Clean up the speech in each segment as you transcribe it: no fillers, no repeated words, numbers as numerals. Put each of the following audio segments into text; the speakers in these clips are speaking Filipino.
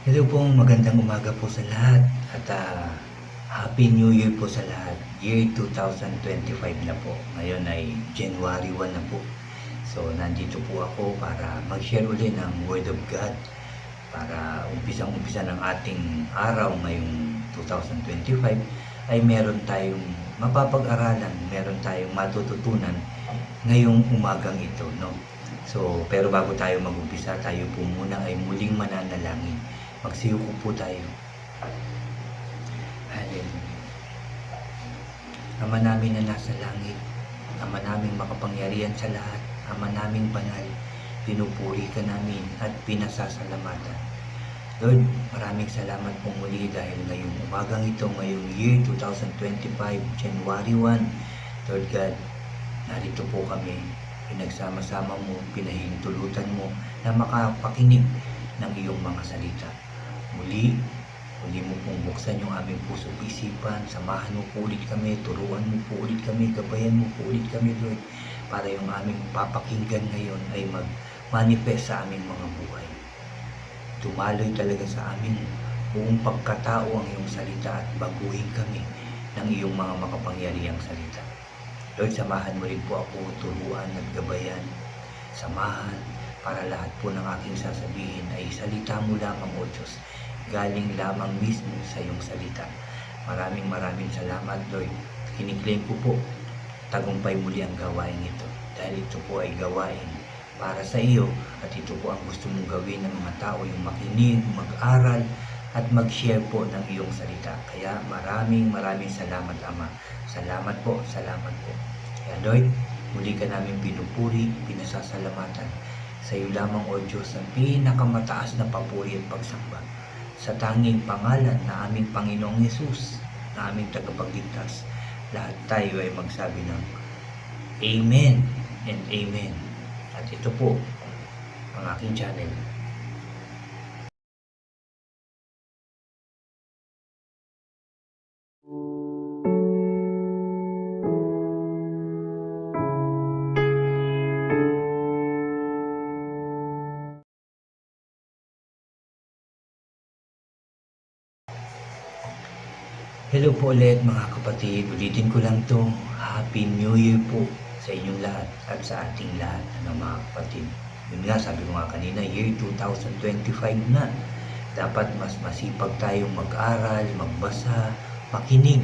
Hello po, magandang umaga po sa lahat at Happy New Year po sa lahat. Year 2025 na po. Ngayon ay January 1 na po. So nandito po ako para mag-share ulit ng Word of God para umpisang-umpisa ng ating araw ngayong 2025 ay meron tayong mapapag-aralan, meron tayong matututunan ngayong umagang ito, no? So, pero bago tayo mag-umpisa, tayo po muna ay muling mananalangin. Magsiyuko po tayo. Hallelujah. Ama namin na nasa langit, Ama naming makapangyarihan sa lahat, Ama naming banal, pinupuri ka namin at pinasasalamatan. Lord, maraming salamat po muli dahil ngayong umagang ito, ngayong year 2025, January 1, Lord God, narito po kami, pinagsama-sama mo, pinahintulutan mo na makapakinig ng iyong mga salita. Muli mo pong buksan yung aming puso isipan, samahan mo po ulit kami, turuan mo po ulit kami, gabayan mo po ulit kami, Lord, para yung aming papakinggan ngayon ay mag-manifest sa aming mga buhay. Tumaloy talaga sa aming buong pagkatao ang iyong salita at baguhin kami ng iyong mga makapangyarihang salita. Lord, samahan mo rin po ako, turuan at gabayan, samahan para lahat po ng aking sasabihin ay salita mo lamang, O Diyos, galing lamang mismo sa iyong salita. Maraming salamat, Lord. Kiniklaim ko po, tagumpay muli ang gawain ito dahil ito po ay gawain para sa iyo at ito po ang gusto mong gawin ng mga tao, yung makinig, mag-aral at mag-share po ng iyong salita. Kaya maraming salamat, Ama. Salamat po. Kaya Lord, muli ka namin pinupuri, pinasasalamatan. Sa iyo lamang, O Diyos, ang pinakamataas na papuri at pagsamba. Sa tanging pangalan na aming Panginoong Yesus, na aming tagapagligtas, lahat tayo ay magsabi ng Amen and Amen. At ito po ang aking channel. Hello po ulit mga kapatid, ulitin ko lang to, Happy New Year po sa inyong lahat at sa ating lahat mga kapatid. Yun nga, sabi ko nga kanina, year 2025 na. Dapat mas masipag tayong mag-aral, magbasa, makinig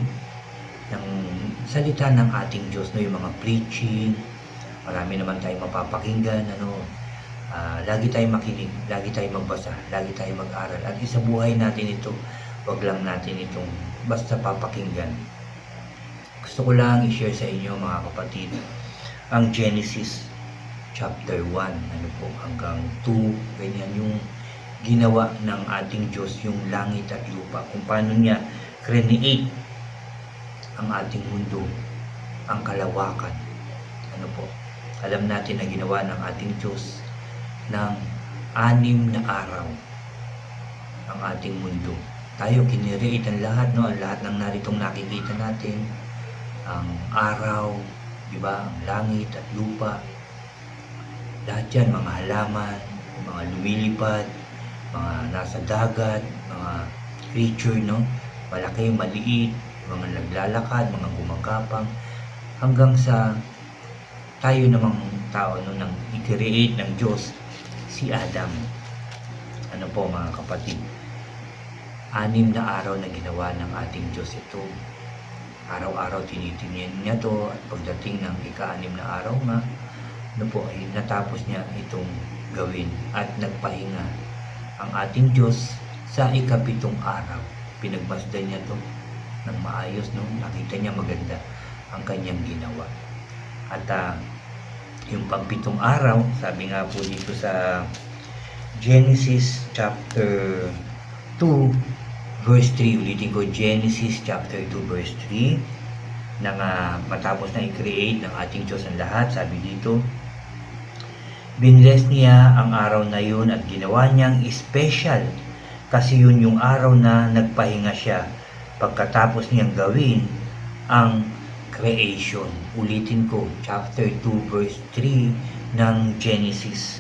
ng salita ng ating Diyos, no? Yung mga preaching, marami naman tayong mapapakinggan, lagi tayong makinig, lagi tayong magbasa, lagi tayong mag-aral. At isabuhay natin ito, wag lang natin itong basta papakinggan. Gusto ko lang i-share sa inyo mga kapatid ang Genesis chapter 1 hanggang 2, ganyan yung ginawa ng ating Diyos, yung langit at lupa, kung paano niya create ang ating mundo, ang kalawakan. Alam natin na ginawa ng ating Diyos ng 6 na araw ang ating mundo. Tayo kinreate ang lahat, no? Ang lahat ng naritong nakikita natin, ang araw, di ba? Ang langit at lupa. Lahat yan, mga halaman, mga lumilipad, mga nasa dagat, mga creature, no? Malaki, maliit, mga naglalakad, mga gumagapang, hanggang sa tayo namang tao, no, nang i-create ng Diyos, si Adam. Ano po mga kapatid? 6 na araw na ginawa ng ating Diyos ito. Araw-araw tinitingnan niya to at pagdating ng ika-6 na araw nga, ay natapos niya itong gawin at nagpahinga ang ating Diyos sa ika-7 araw. Pinagmasdan niya to ng maayos, no? Nakita niya maganda ang kanyang ginawa. At yung pang-7 araw, sabi nga po dito sa Genesis chapter 2 verse 3, ulitin ko, Genesis chapter 2 verse 3, nang matapos na i-create ng ating Diyos ang lahat, sabi dito, binless niya ang araw na yun at ginawa niyang special kasi yun yung araw na nagpahinga siya pagkatapos niyang gawin ang creation. Ulitin ko, chapter 2 verse 3 ng Genesis.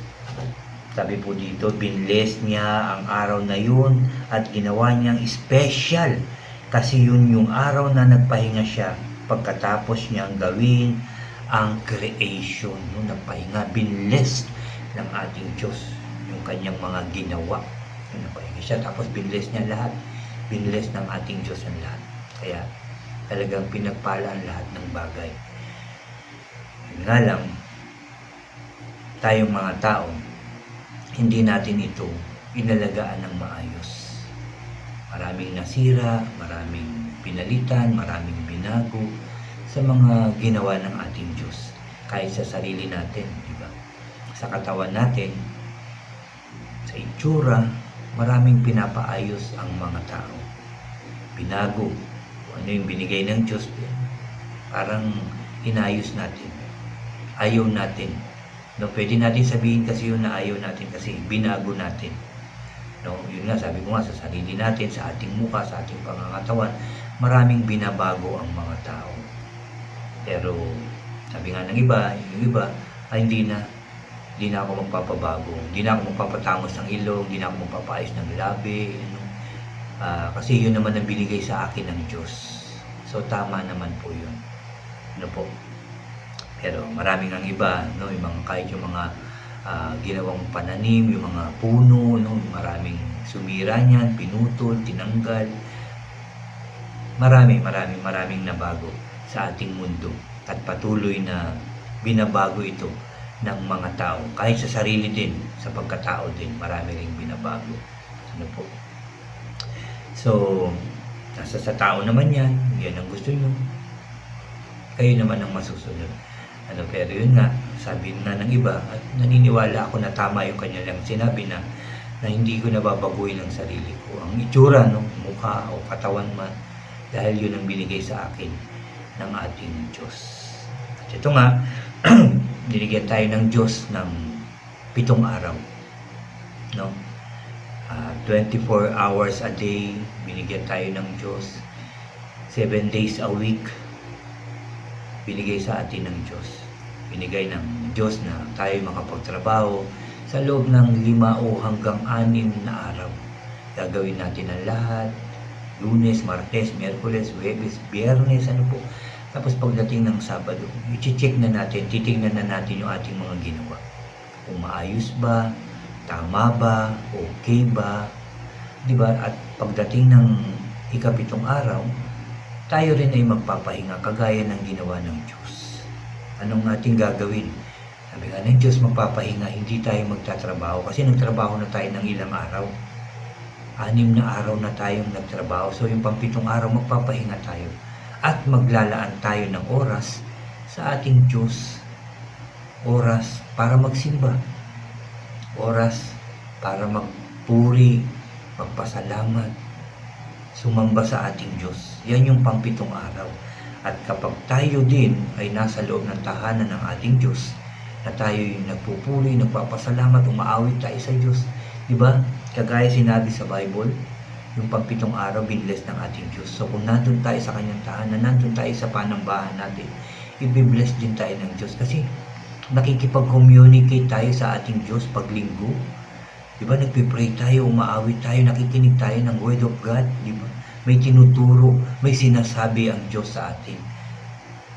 Sabi po dito, binless niya ang araw na yun at ginawa niyang special kasi yun yung araw na nagpahinga siya pagkatapos niyang gawin ang creation. No? Nagpahinga, binless ng ating Diyos yung kanyang mga ginawa. Nagpahinga siya tapos binless niya lahat. Binless ng ating Diyos ang lahat. Kaya talagang pinagpala ang lahat ng bagay. Yun nga lang, tayong mga tao, hindi natin ito inalagaan ng maayos. Maraming nasira, maraming pinalitan, maraming binago sa mga ginawa ng ating Diyos. Kahit sa sarili natin, di ba? Sa katawan natin, sa itsura, maraming pinapaayos ang mga tao. Binago. Ano yung binigay ng Diyos, parang inayos natin. Ayaw natin. No, pwede natin sabihin kasi yun na ayaw natin kasi binago natin. No, yun nga, sabi ko nga sa sarili natin, sa ating mukha, sa ating pangangatawan, maraming binabago ang mga tao. Pero sabi nga ng iba, yung iba, ay hindi na ako magpapabago, hindi na ako magpapatangos ng ilong, hindi na ako magpapaayos ng labi, kasi yun naman ang binigay sa akin ng Diyos. So tama naman po yun. Ano po? Pero maraming ang iba, no, yung mga, kahit yung mga ginawang pananim, yung mga puno, no, maraming sumira niyan, pinutol, tinanggal. Maraming nabago sa ating mundo at patuloy na binabago ito ng mga tao. Kahit sa sarili din, sa pagkatao din, marami ring binabago. Ano po? So, nasa sa tao naman yan ang gusto nyo. Kayo naman ang masusunod. Pero yun nga, sabi na ng iba, at naniniwala ako na tama yung kanilang sinabi na hindi ko nababaguhin ang sarili ko. Ang itsura, no, mukha o katawan man, dahil yun ang binigay sa akin ng ating Diyos. At ito nga, binigyan tayo ng Diyos ng 7 araw. No? 24 hours a day, binigyan tayo ng Diyos. 7 days a week, binigay sa atin ng Diyos. Binigay ng Diyos na tayo makapagtrabaho sa loob ng 5 o hanggang 6 na araw. Gagawin natin ang lahat. Lunes, Martes, Miyerkules, Huwebes, Biyernes, ano po. Tapos pagdating ng Sabado, i-check na natin, titingnan na natin yung ating mga ginawa. Kung maayos ba, tama ba, okay ba, di ba? At pagdating ng ika-7 araw, tayo rin ay magpapahinga kagaya ng ginawa ng Diyos. Anong ating gagawin? Sabi nga ng Diyos, magpapahinga, hindi tayo magtatrabaho kasi nagtrabaho na tayo ng ilang araw. 6 na araw na tayong nagtrabaho. So yung pang-7 araw, magpapahinga tayo at maglalaan tayo ng oras sa ating Diyos. Oras para magsimba. Oras para magpuri, magpasalamat, sumamba sa ating Diyos. Yan yung pang-7 araw. At kapag tayo din ay nasa loob ng tahanan ng ating Diyos, na tayo yung nagpupuri, nagpapasalamat, umaawit tayo sa Diyos, di ba? Kagaya sinabi sa Bible, yung pang-7 araw, binless ng ating Diyos. So kung nandun tayo sa kanyang tahanan, nandun tayo sa panambahan natin, i-bless din tayo ng Diyos. Kasi nakikipag-communicate tayo sa ating Diyos pag linggo. Di ba? Nagpipray tayo, umaawit tayo, nakikinig tayo ng Word of God. Di ba? May tinuturo, may sinasabi ang Diyos sa atin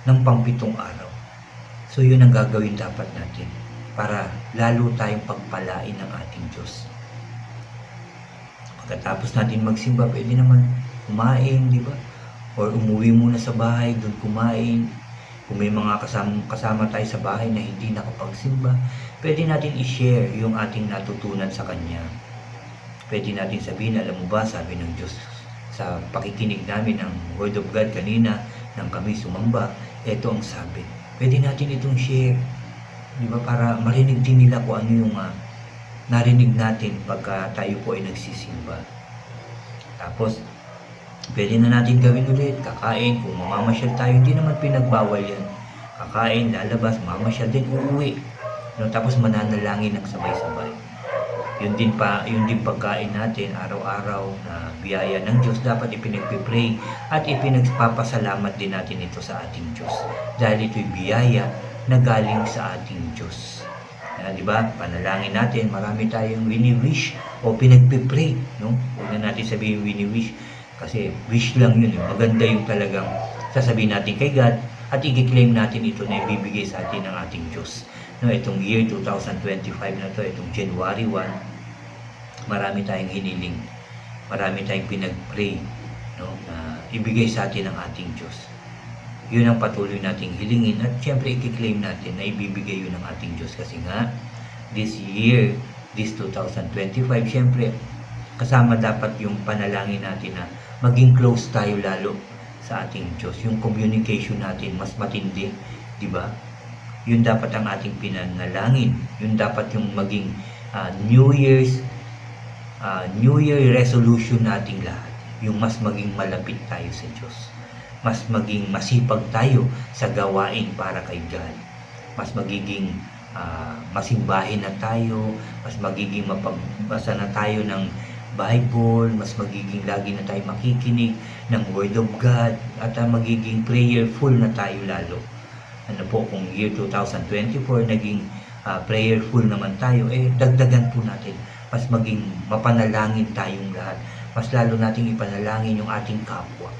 ng pang-7 araw. So yun ang gagawin dapat natin para lalo tayong pagpalain ng ating Diyos. Pagkatapos natin magsimba, pwede naman kumain, di ba? Or umuwi muna sa bahay, doon kumain. Kung may mga kasama tayo sa bahay na hindi nakapagsimba, pwede natin i-share yung ating natutunan sa Kanya. Pwede natin sabihin, alam mo ba, sabi ng Diyos, sa pakikinig namin ng Word of God kanina, nang kami sumamba, ito ang sabi. Pwede natin itong share, di ba? Para marinig din nila kung ano yung narinig natin pagka tayo po ay nagsisimba. Tapos, pwede na natin gawin ulit, kakain, kung mamamasyal tayo, hindi naman pinagbawal yan. Kakain, lalabas, mamasyal din, uuwi. No, tapos mananalangin ng sabay-sabay. Yun din pagkain natin araw-araw na biyaya ng Diyos, dapat ipinagpipray at ipinagpapasalamat din natin ito sa ating Diyos. Dahil ito'y biyaya na galing sa ating Diyos. Di ba? Panalangin natin, marami tayong wini-wish o pinagpipray, no? Huwag na natin sabihin wini-wish kasi wish lang yun. Maganda yung talagang sasabihin natin kay God at i-claim natin ito na ibibigay sa atin ng ating Diyos. No, itong year 2025 na to, itong January 1, marami tayong hiniling, marami tayong pinag-pray, no, na ibigay sa atin ng ating Diyos. Yun ang patuloy nating hilingin at syempre i-claim natin na ibibigay yun ng ating Diyos kasi nga this year, this 2025, syempre kasama dapat yung panalangin natin na maging close tayo lalo sa ating Diyos. Yung communication natin mas matindi, di ba? Yun dapat ang ating pinanalangin. Yun dapat yung maging New Year resolution nating lahat. Yung mas maging malapit tayo sa Diyos. Mas maging masipag tayo sa gawain para kay God. Mas magiging masimbahin na tayo, mas magiging mapagbasa na tayo ng Bible, mas magiging lagi na tayo makikinig ng Word of God, at magiging prayerful na tayo lalo. Ano po, kung year 2024 naging prayerful naman tayo, dagdagan po natin. Mas maging mapanalangin tayong lahat. Mas lalo nating ipanalangin yung ating kapwa.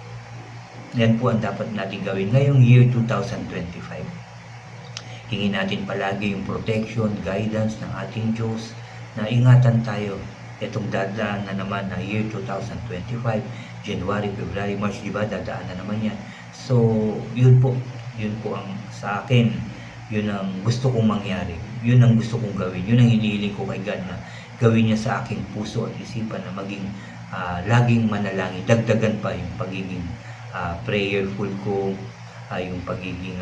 Yan po ang dapat natin gawin ngayong year 2025. Hingin natin palagi yung protection, guidance ng ating Diyos, na ingatan tayo. Itong dadaan na naman na year 2025, January, February, March, diba? Dadaan na naman yan. So, yun po ang sa akin, yun ang gusto kong mangyari. Yun ang gusto kong gawin. Yun ang hinihiling ko kay God na gawin niya sa aking puso at isipan na maging laging manalangin. Dagdagan pa yung pagiging prayerful ko, yung pagiging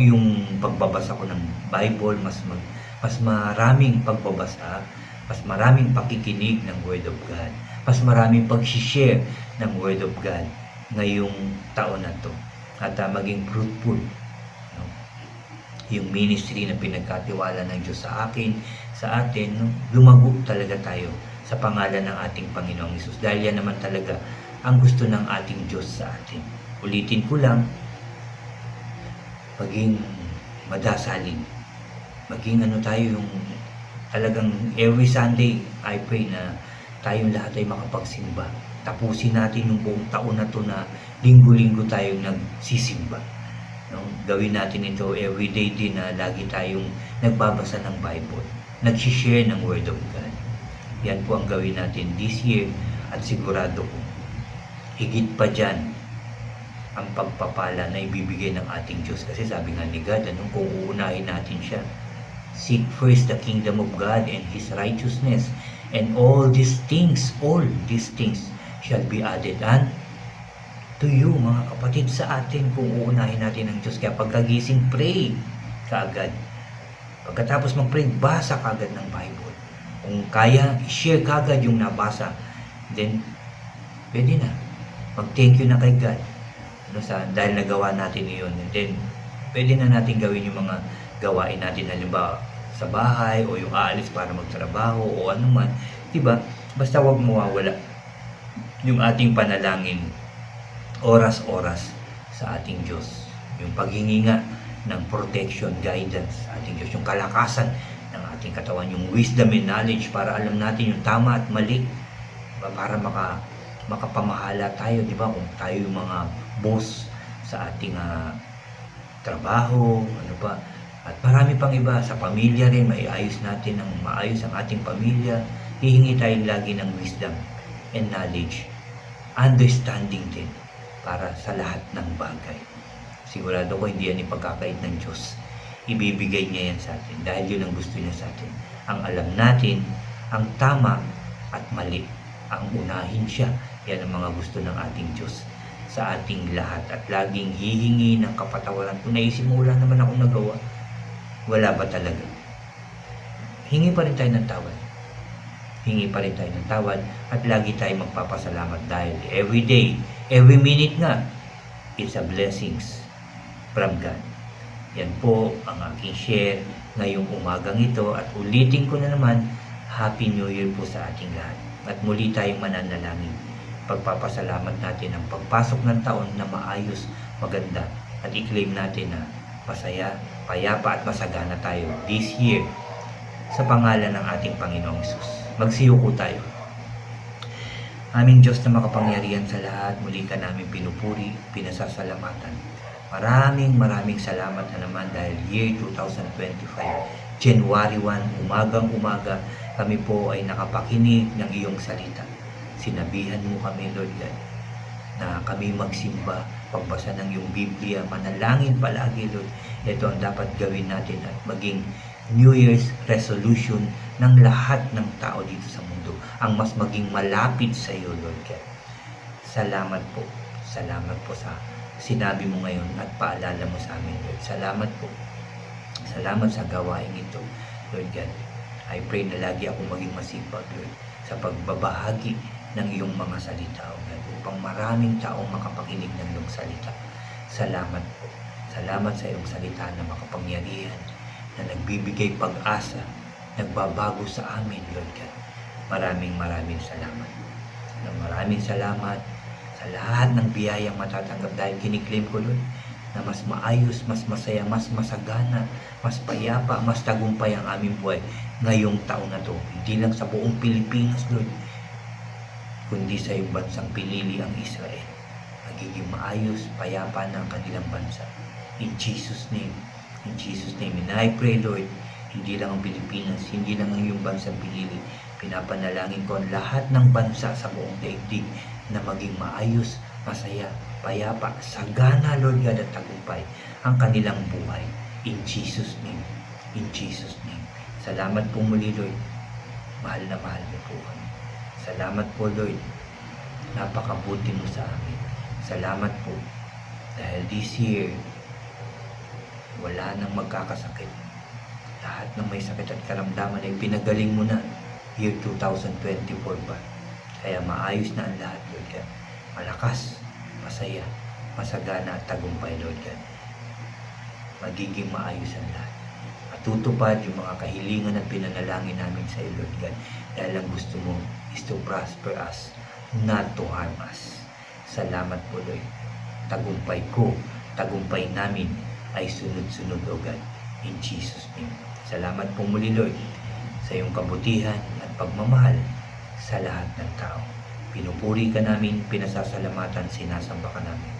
yung pagbabasa ko ng Bible, mas maraming pagbabasa, mas maraming pakikinig ng Word of God, mas maraming pag-share ng Word of God ngayong taon na to, at maging fruitful, no? Yung ministry na pinagkatiwala ng Diyos sa atin, no? Lumago talaga tayo sa pangalan ng ating Panginoong Hesus, dahil yan naman talaga ang gusto ng ating Diyos sa atin. Ulitin ko lang, maging madasalin, maging tayo yung talagang every Sunday I pray na tayong lahat ay makapagsimba. Tapusin natin yung buong taon na to na linggo-linggo tayong nagsisimba, no? Gawin natin ito everyday din na lagi tayong nagbabasa ng Bible, nag-share ng Word of God. Yan po ang gawin natin this year, at sigurado ko higit pa dyan ang pagpapala na ibibigay ng ating Diyos. Kasi sabi nga ni God, kung uunahin natin siya, seek first the kingdom of God and His righteousness, and all these things shall be added to you, mga kapatid, sa atin kung uunahin natin ang Diyos. Kaya pagkagising, pray kaagad. Pagkatapos mag-pray, basa kaagad ng Bible. Kung kaya, share kaagad yung nabasa. Then, pwede na. Mag-thank you na kay God, dahil nagawa natin iyon. And then, pwede na natin gawin yung mga gawain natin, halimbawa sa bahay o yung aalis para magtrabaho o anuman, diba? Basta wag mawawala yung ating panalangin oras-oras sa ating Diyos, yung paghingi nga ng protection, guidance sa ating Diyos, yung kalakasan ng ating katawan, yung wisdom and knowledge para alam natin yung tama at mali, diba? Para makapamahala tayo, diba? Kung tayo yung mga boss sa ating trabaho, at marami pang iba sa pamilya rin, maiayos natin ng maayos ang ating pamilya. Hihingi tayo lagi ng wisdom and knowledge, understanding din para sa lahat ng bagay. Sigurado ko hindi yan ipagkakait ng Diyos. Ibibigay niya yan sa atin dahil yun ang gusto niya sa atin. Ang alam natin, ang tama at mali, ang unahin siya. Yan ang mga gusto ng ating Diyos sa ating lahat, at laging hihingi ng kapatawaran. Kung naisip mo, wala naman akong nagawa, wala ba talaga? Hingi pa rin tayo ng tawad. Hingi pa rin tayo ng tawad, at lagi tayo magpapasalamat dahil every day, every minute nga, it's a blessings from God. Yan po ang aking share ngayong umagang ito, at ulitin ko na naman, Happy New Year po sa ating lahat. At muli tayong mananalangin. Pagpapasalamat natin ang pagpasok ng taon na maayos, maganda, at i-claim natin na masaya, payapa at masagana tayo this year sa pangalan ng ating Panginoong Hesus. Magsiyuko tayo. Aming Diyos na makapangyarihan sa lahat, muli ka namin pinupuri, pinasasalamatan. Maraming salamat na naman dahil year 2025, January 1, umagang-umaga, kami po ay nakapakinig ng iyong salita. Sinabihan mo kami, Lord God, na kami magsimba, pagbasa ng iyong Biblia, manalangin palagi, Lord. Ito ang dapat gawin natin at maging New Year's resolution ng lahat ng tao dito sa mundo, ang mas maging malapit sa iyo, Lord God. Salamat po sa sinabi mo ngayon at paalala mo sa amin, Lord. Salamat po. Salamat sa gawain ito, Lord God. I pray na lagi ako maging masipag, Lord, sa pagbabahagi ng iyong mga salita, O God, upang maraming taong makapakinig ng iyong salita. Salamat po. Salamat sa iyong salita na makapangyarihan, na nagbibigay pag-asa, nagbabago sa amin, Lord God. Maraming salamat. Maraming salamat sa lahat ng biyayang matatanggap dahil kiniklaim ko, Lord, na mas maayos, mas masaya, mas masagana, mas payapa, mas tagumpay ang aming buhay ngayong taon na to. Hindi lang sa buong Pilipinas, Lord, kundi sa iyong bansang pinili ang Israel. Magiging maayos, payapa na ang kanilang bansa. In Jesus' name. In Jesus' name. And I pray, Lord, hindi lang ang Pilipinas, hindi lang ang iyong bansang pinili. Pinapanalangin ko ang lahat ng bansa sa buong daigdig na maging maayos, masaya, payapa, sagana, Lord God, at tagumpay ang kanilang buhay. In Jesus' name. In Jesus' name. Salamat po muli, Lord. Mahal na mahal mo po kami. Salamat po, Lord. Napakabuti mo sa amin. Salamat po. Dahil this year, wala nang magkakasakit. Lahat ng may sakit at karamdaman ay pinagaling mo na. Year 2024 pa. Kaya maayos na ang lahat, Lord God. Malakas, masaya, masagana at tagumpay, Lord God. Magiging maayos ang lahat. Matutupad yung mga kahilingan at pinanalangin namin sa iyo, Lord God. Dahil ang gusto mo is to prosper us, not to harm us. Salamat po, Lord. Tagumpay ko, tagumpay namin ay sunod-sunod, O God. In Jesus' name. Salamat po muli, Lord, sa iyong kabutihan at pagmamahal sa lahat ng tao. Pinupuri ka namin, pinasasalamatan, sinasamba ka namin.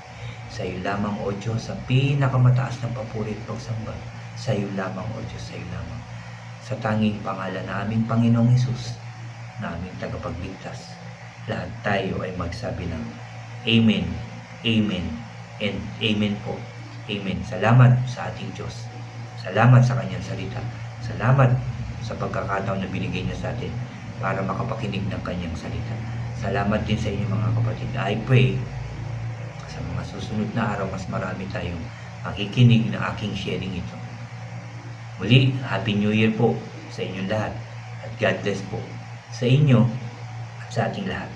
Sa iyo lamang, O Diyos, sa pinakamataas ng papuri at pagsamba. Sa iyo lamang, O Diyos, sa iyo lamang. Sa tanging pangalan na aming Panginoong Hesus, na aming tagapagligtas, lahat tayo ay magsabi ng Amen, Amen, and Amen po. Amen. Salamat sa ating Diyos. Salamat sa kanyang salita. Salamat sa pagkakataon na binigay niya sa atin para makapakinig ng kanyang salita. Salamat din sa inyo mga kapatid. I pray sa mga susunod na araw mas marami tayong makikinig ng aking sharing ito. Muli, Happy New Year po sa inyong lahat at God bless po sa inyo at sa ating lahat.